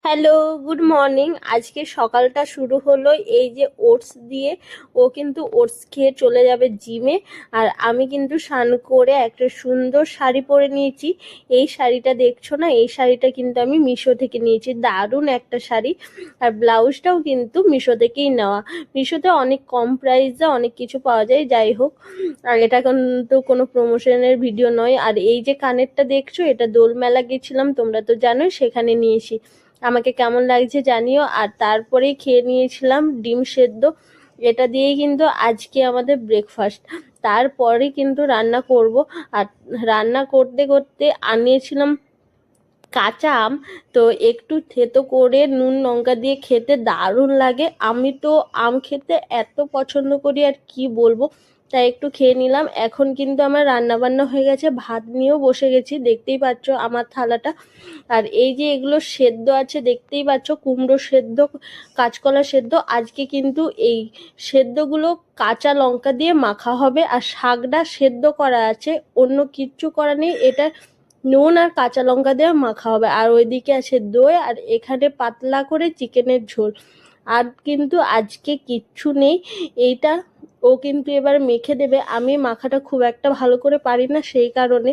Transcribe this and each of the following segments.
Hello, good morning. আজকে সকালটা শুরু হলো এই যে ওটস দিয়ে। ও কিন্তু ওটস খেয়ে চলে যাবে জিমে। আর আমি কিন্তু স্নান করে একটা সুন্দর শাড়ি পরে নিয়েছি। এই শাড়িটা দেখছো না, এই শাড়িটা কিন্তু আমি মিশো থেকে নিয়েছি। দারুণ একটা শাড়ি। আর ব্লাউজটাও কিন্তু মিশো থেকেই নেওয়া। মিশোতে অনেক কম প্রাইসে অনেক কিছু পাওয়া যায়, যাই হোক। আর এটা কিন্তু কোনো প্রমোশনের ভিডিও নয়। আর এই যে কানেরটা দেখছো, এটা দোলমেলা গেছিলাম, তোমরা তো জানোই, সেখানে নিয়েছি। আমাকে কেমন লাগছে জানিও। আর তারপরেই খেয়ে নিয়েছিলাম ডিম সেদ্ধ। এটা দিয়েই কিন্তু আজকে আমাদের ব্রেকফাস্ট। তারপরে কিন্তু রান্না করব। আর রান্না করতে করতে আনিয়েছিলাম কাঁচা আম। তো একটু থেতো করে নুন লঙ্কা দিয়ে খেতে দারুণ লাগে। আমি তো আম খেতে এত পছন্দ করি, আর কি বলবো। তাই একটু খেয়ে নিলাম। এখন কিন্তু আমার রান্না বান্না হয়ে গেছে, ভাত নিয়েও বসে গেছি, দেখতেই পাচ্ছ আমার থালাটা। আর এই যে এগুলো সেদ্ধ আছে, দেখতেই পাচ্ছ, কুমড়ো সেদ্ধ, কাঁচকলা সেদ্ধ। আজকে কিন্তু এই সেদ্ধগুলো কাঁচা লঙ্কা দিয়ে মাখা হবে। আর শাকটা সেদ্ধ করা আছে, অন্য কিচ্ছু করা নেই। এটা নুন আর কাঁচা লঙ্কা দিয়ে মাখা হবে। আর ওইদিকে আছে দই, আর এখানে পাতলা করে চিকেনের ঝোল। আর কিন্তু আজকে কিচ্ছু নেই। এইটা ও কিন্তু এবার মেখে দেবে। আমি মাখাটা খুব একটা ভালো করে পারি না, সেই কারণে।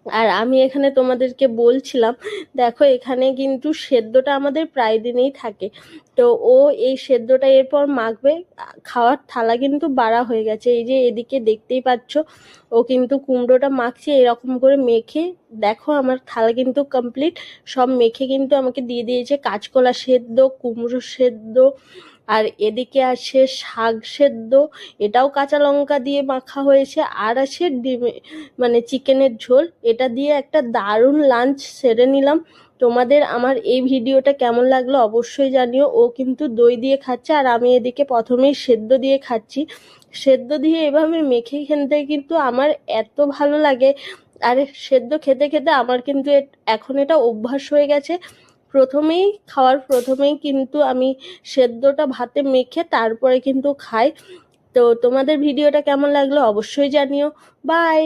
আর আমি এখানে তোমাদেরকে বলছিলাম, দেখো এখানে কিন্তু সেদ্ধটা আমাদের প্রায় দিনেই থাকে। তো ও এই সেদ্ধটা এরপর মাখবে। খাওয়ার থালা কিন্তু বাড়া হয়ে গেছে, এই যে এদিকে দেখতেই পাচ্ছ। ও কিন্তু কুমড়োটা মাখছে এরকম করে মেখে। দেখো আমার থালা কিন্তু কমপ্লিট। সব মেখে কিন্তু আমাকে দিয়ে দিয়েছে। কাঁচকলা সেদ্ধ, কুমড়ো সেদ্ধ, আর এদিকে আছে শাক সেদ্ধ, এটাও কাঁচা লঙ্কা দিয়ে মাখা হয়েছে। আর আছে ডিমে মানে চিকেনের ঝোল। এটা দিয়ে একটা দারুণ লাঞ্চ সেরে নিলাম। তোমাদের আমার এই ভিডিওটা কেমন লাগলো অবশ্যই জানিও। ও কিন্তু দই দিয়ে খাচ্ছে, আর আমি এদিকে প্রথমেই সেদ্ধ দিয়ে খাচ্ছি। সেদ্ধ দিয়ে এভাবে মেখে খেতে কিন্তু আমার এত ভালো লাগে। আর সেদ্ধ খেতে খেতে আমার কিন্তু এখন এটা অভ্যাস হয়ে গেছে। প্রথমেই কিন্তু আমি সেদ্ধটা ভাতে মেখে তারপরে কিন্তু খাই। তো তোমাদের ভিডিওটা কেমন লাগলো অবশ্যই জানিও। বাই।